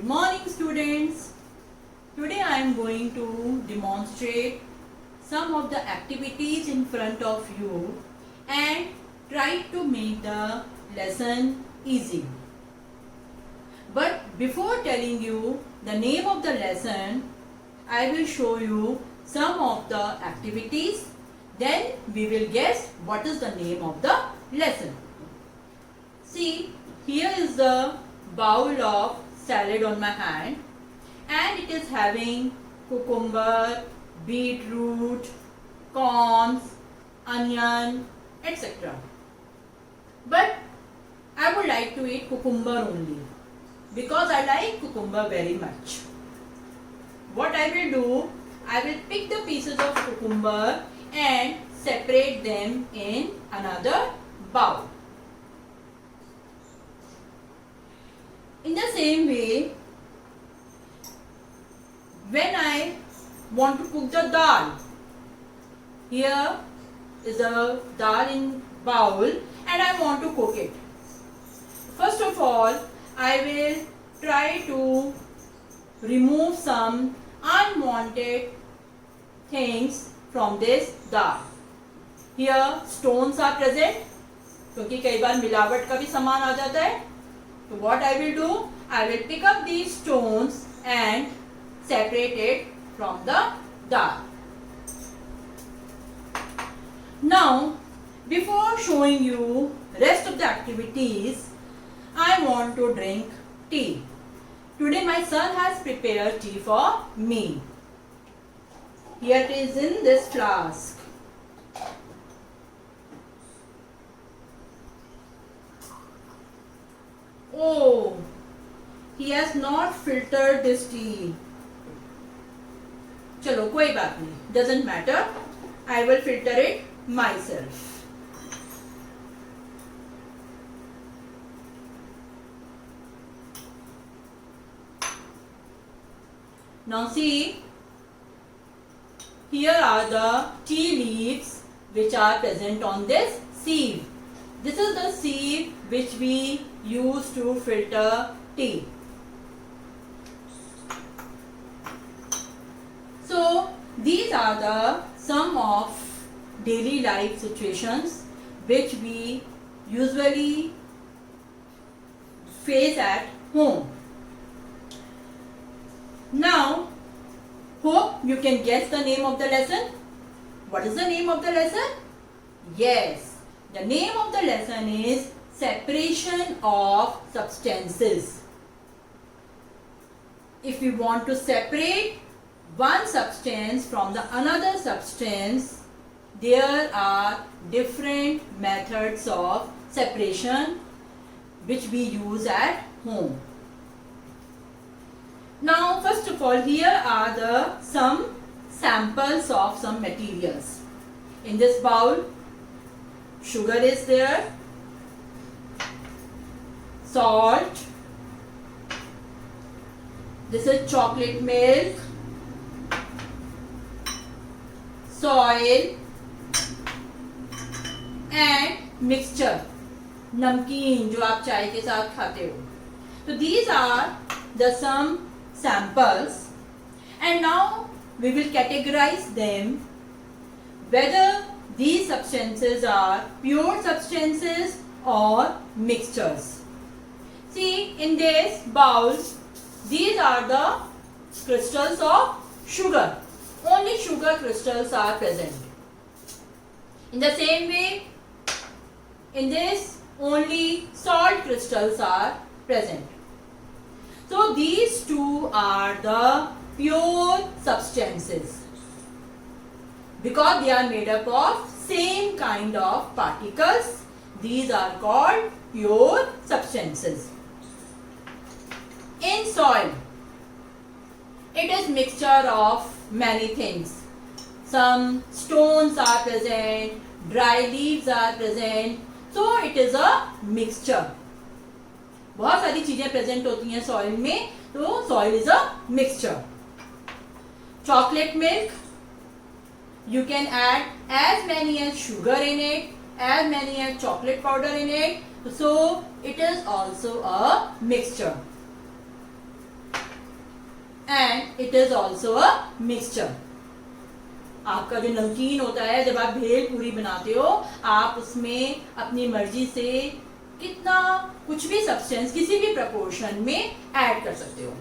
Good morning, students. Today I am going to demonstrate some of the activities in front of you and try to make the lesson easy. But before telling you the name of the lesson, I will show you some of the activities. Then we will guess what is the name of the lesson. See, here is the bowl of salad on my hand, and it is having cucumber, beetroot, corns, onion, etc. But I would like to eat cucumber only because I like cucumber very much. What I will do, I will pick the pieces of cucumber and separate them in another bowl. In the same way, when I want to cook the dal, here is a dal in bowl and I want to cook it. First of all, I will try to remove some unwanted things from this dal. Here stones are present, क्योंकि कई बार मिलावट का भी सामान आ जाता है. So what I will do, I will pick up these stones and separate it from the dal. Now, before showing you rest of the activities, I want to drink tea. Today my son has prepared tea for me. Here it is in this flask. Oh, he has not filtered this tea. चलो कोई बात नहीं, doesn't matter. I will filter it myself. Now see, here are the tea leaves which are present on this sieve. This is the sieve which we use to filter tea. So these are the some of daily life situations which we usually face at home. Now, hope you can guess the name of the lesson. What is the name of the lesson? Yes, the name of the lesson is separation of substances. If we want to separate one substance from the another substance, there are different methods of separation which we use at home. Now, first of all, here are some samples of some materials. In this bowl, sugar is there, salt, this is chocolate milk, soil and mixture, नमकीन जो आप चाय के साथ खाते हो. So these are the some samples, and now we will categorize them whether these substances are pure substances or mixtures. See, in this bowl, these are the crystals of sugar. Only sugar crystals are present. In the same way, in this only salt crystals are present. So these two are the pure substances because they are made up of same kind of particles. These are called pure substances. In soil, it is mixture of many things. Some stones are present, dry leaves are present, so it is a mixture. बहुत सारी चीजें present होती हैं soil में, तो soil is a mixture. Chocolate milk, you can add as many as sugar in it, as many as chocolate powder in it, so it is also a mixture. and it is also a mixture. आपका जो नमकीन होता है, जब आप भेल पूरी बनाते हो, आप उसमें अपनी मर्जी से कितना कुछ भी सब्सटेंस किसी भी प्रपोर्शन में ऐड कर सकते हो.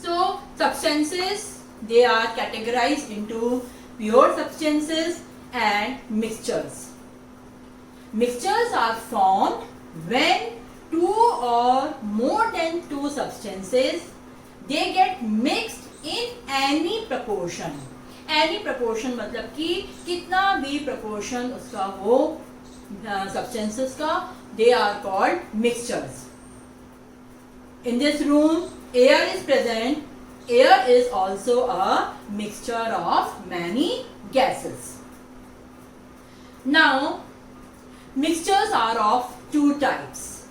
So substances, they are categorized into pure substances and mixtures. Mixtures are formed when two or more than two substances, they get mixed in any proportion. Any proportion मतलब कि कितना भी proportion उसका हो substances का, they are called mixtures. In this room, air is present. Air is also a mixture of many gases. Now, mixtures are of two types.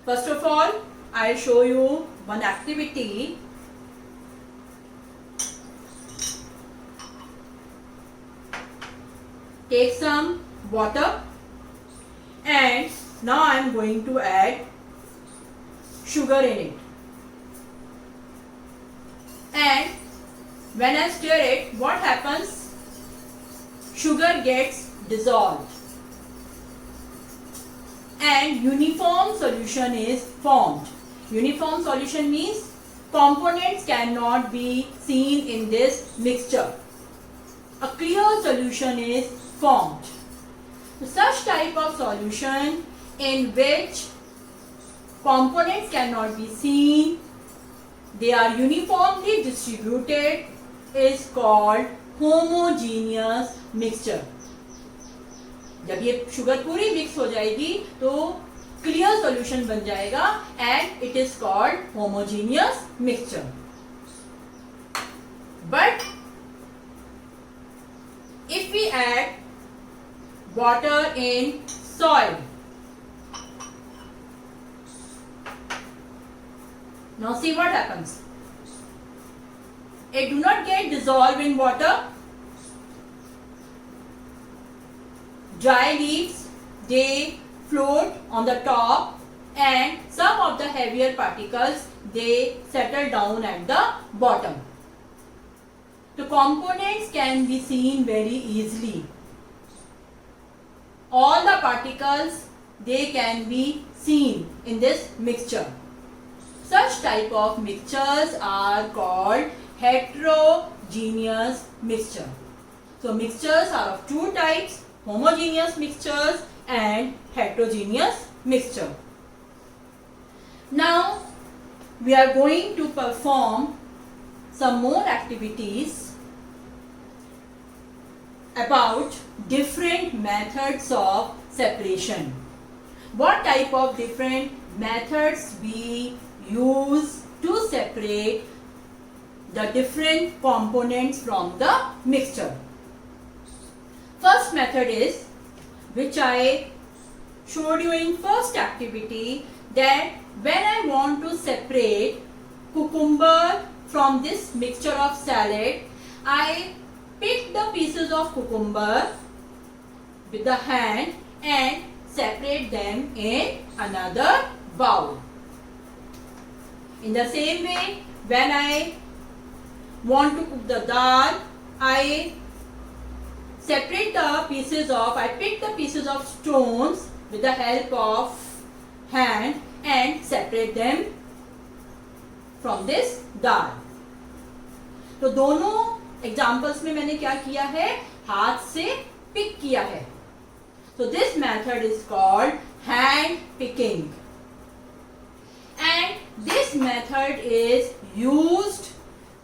First of all, I'll show you one activity. Take some water and now I am going to add sugar in it. And when I stir it, what happens? Sugar gets dissolved and uniform solution is formed. Uniform solution means components cannot be seen in this mixture. A clear solution is formed. So such type of solution in which components cannot be seen, they are uniformly distributed, is called homogeneous mixture. जब ये sugar पूरी mix हो जाएगी तो clear solution बन जाएगा and it is called homogeneous mixture. But if we add water in soil, now see what happens. It do not get dissolved in water. Dry leaves, they float on the top and some of the heavier particles, they settle down at the bottom. The components can be seen very easily. All the particles, they can be seen in this mixture. Such type of mixtures are called heterogeneous mixture. So mixtures are of two types, homogeneous mixtures and heterogeneous mixture. Now we are going to perform some more activities about different methods of separation. What type of different methods we use to separate the different components from the mixture. First method is, which I showed you in first activity, that when I want to separate cucumber from this mixture of salad, I pick the pieces of cucumber with the hand and separate them in another bowl. In the same way, when I want to cook the dal, I pick the pieces of stones with the help of hand and separate them from this dal. तो दोनों examples में मैंने क्या किया है, हाथ से pick किया है. So this method is called hand picking. And this method is used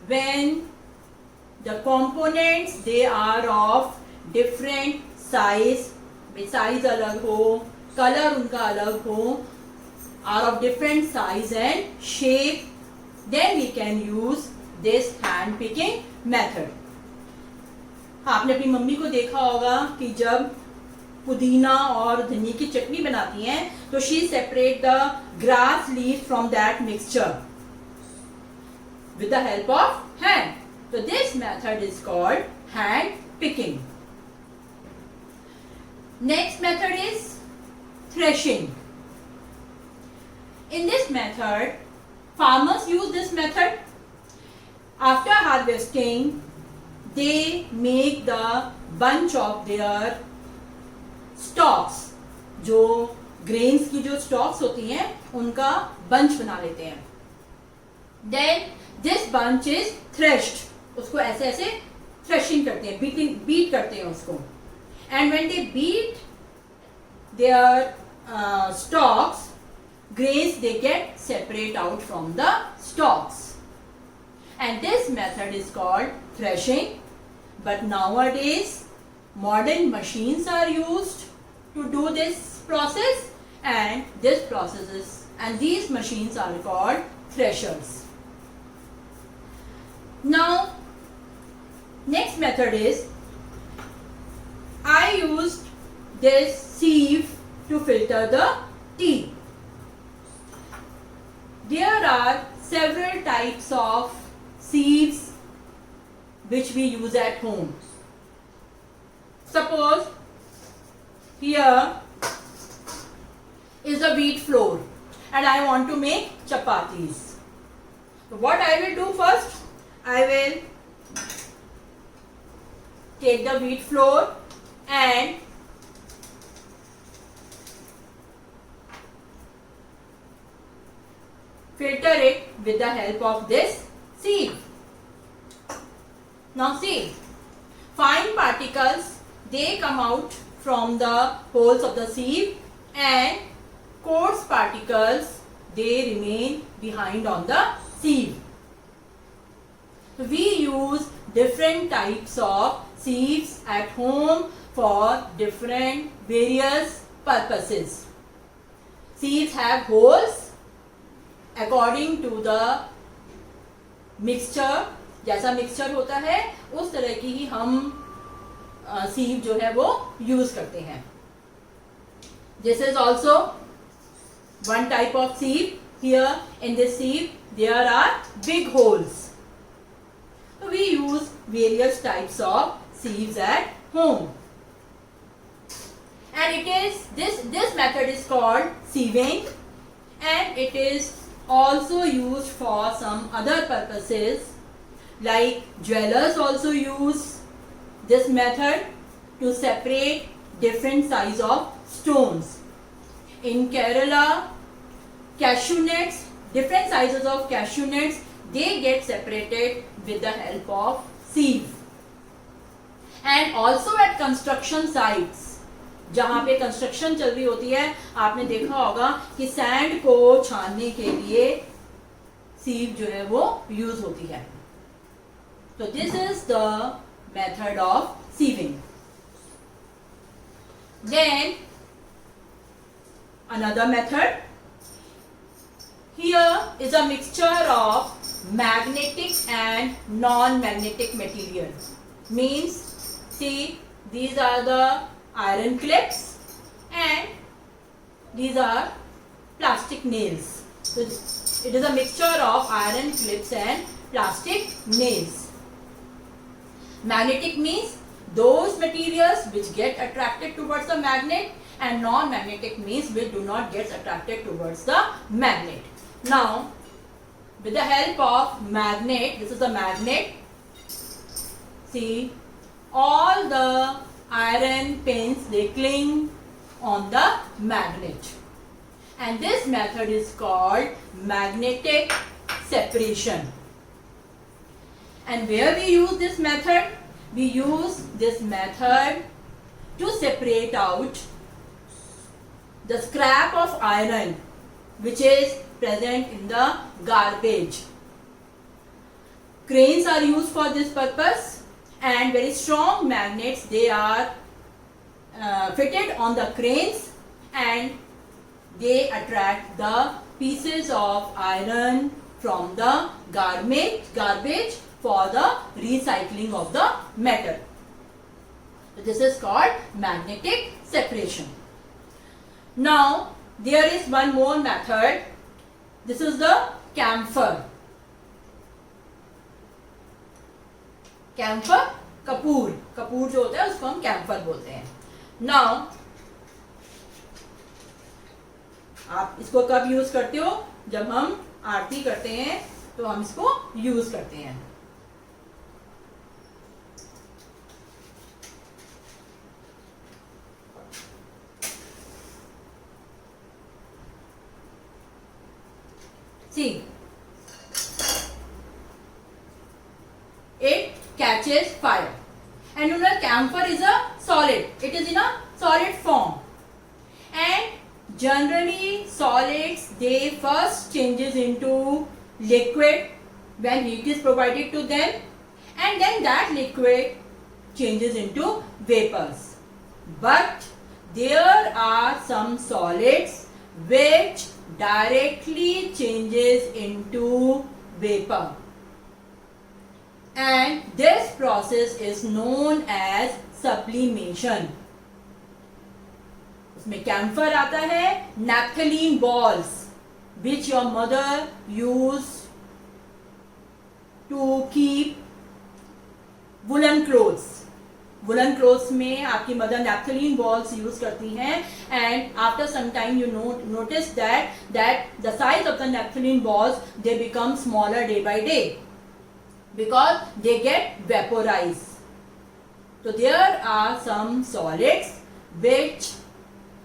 when the components, they are of different size, size अलग हो, color उनका अलग हो, are of different size and shape, then we can use this hand picking method. आपने अपनी mummy को देखा होगा कि जब पुदीना और धनिया की चटनी बनाती हैं तो she separate the grass leaf from that mixture with the help of hand. So this method is called hand picking. Next method is threshing. In this method, farmers use this method After harvesting, they make the bunch of their stalks. जो grains की जो stalks होती हैं उनका bunch बना लेते हैं. Then this bunch is threshed. उसको ऐसे ऐसे threshing करते हैं, beat करते हैं उसको. And when they beat their stalks, grains they get separate out from the stalks. And this method is called threshing. But nowadays modern machines are used to do this process, and these machines are called threshers. Now next method is, I used this sieve to filter the tea. There are several types of sieves which we use at home. Suppose here is the wheat flour and I want to make chapatis. So what I will do first, I will take the wheat flour and filter it with the help of this sieve. Now see, fine particles, they come out from the holes of the sieve, and coarse particles, they remain behind on the sieve. We use different types of sieves at home for different various purposes. Sieves have holes according to the mixture. जैसा mixture होता है उस तरह की ही हम सीव जो है वो यूज करते हैं. This is also one type of sieve. Here in this sieve there are big holes. So we use various types of sieves at home. And it is this method is called sieving, and it is also used for some other purposes. Like jewelers also use this method to separate different size of stones. In Kerala, cashew nuts, different sizes of cashew nuts, they get separated with the help of sieve. And also at construction sites, जहाँ पे construction चल रही होती है, आपने देखा होगा कि सैंड को छानने के लिए सीव जो है वो यूज होती है. So this is the method of sieving. Then another method. Here is a mixture of magnetic and non-magnetic material. Means, see, these are the iron clips and these are plastic nails. So it is a mixture of iron clips and plastic nails. Magnetic means those materials which get attracted towards the magnet, and non-magnetic means which do not get attracted towards the magnet. Now, with the help of magnet, this is the magnet. See, all the iron pins, they cling on the magnet. And this method is called magnetic separation. And where we use this method? We use this method to separate out the scrap of iron which is present in the garbage. Cranes are used for this purpose, and very strong magnets, they are fitted on the cranes, and they attract the pieces of iron from the garbage for the recycling of the metal. So this is called magnetic separation. Now there is one more method. This is the camphor. Camphor, कपूर जो होता है उसको हम camphor बोलते हैं. Now आप इसको कब यूज करते हो? जब हम आरती करते हैं तो हम इसको यूज करते हैं. See, it catches fire. And you know, camphor is a solid. It is in a solid form. And generally solids, they first changes into liquid when heat is provided to them, and then that liquid changes into vapors. But there are some solids which directly changes into vapor, and this process is known as sublimation. उसमें camphor आता है, naphthalene balls which your mother used to keep woolen clothes. Woollen clothes में आपकी mother naphthalene balls use करती हैं, and after some time you notice that the size of the naphthalene balls they become smaller day by day because they get vaporise. So there are some solids which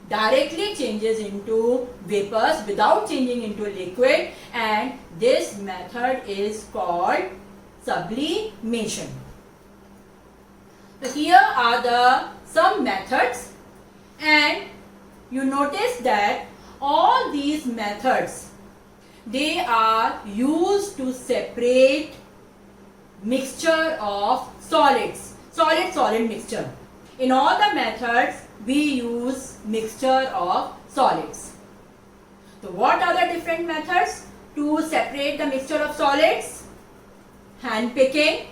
directly changes into vapors without changing into liquid, and this method is called sublimation. So here are some methods, and you notice that all these methods, they are used to separate mixture of solids, solid mixture. In all the methods we use mixture of solids. So what are the different methods to separate the mixture of solids? Hand picking,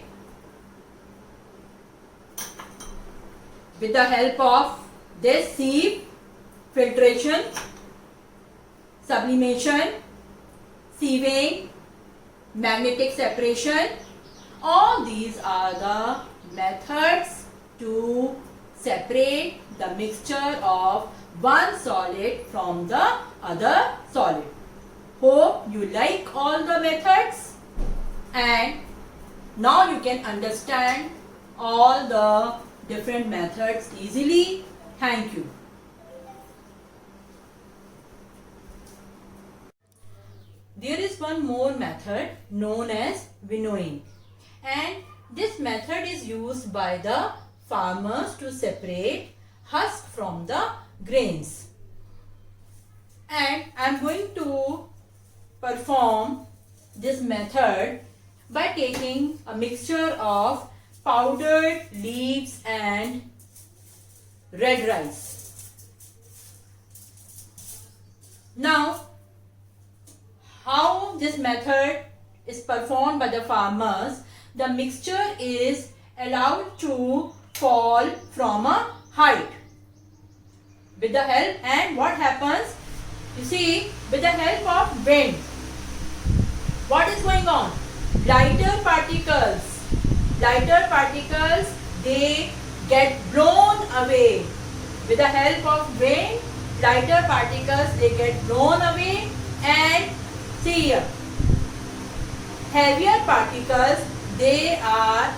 with the help of this sieve, filtration, sublimation, sieving, magnetic separation. All these are the methods to separate the mixture of one solid from the other solid. Hope you like all the methods, and now you can understand all the different methods easily. Thank you. There is one more method known as winnowing, and this method is used by the farmers to separate husk from the grains. And I am going to perform this method by taking a mixture of powdered leaves and red rice. Now, how this method is performed by the farmers, the mixture is allowed to fall from a height with the help, and what happens, you see, with the help of wind, what is going on? Lighter particles, they get blown away. With the help of wind, lighter particles, they get blown away, and see here, heavier particles, they are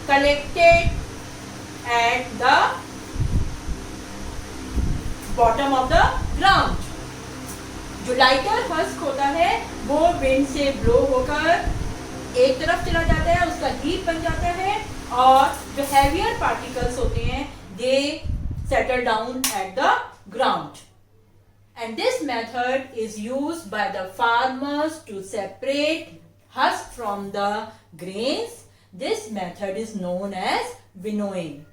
collected at the bottom of the ground. जो lighter husk होता है वो wind से blow होकर एक तरफ चला जाता है, उसका हीट बन जाता है, और जो हैवियर पार्टिकल्स होते हैं they settle down at the ground. And this method is used by the farmers to separate husk from the grains. This method is known as winnowing.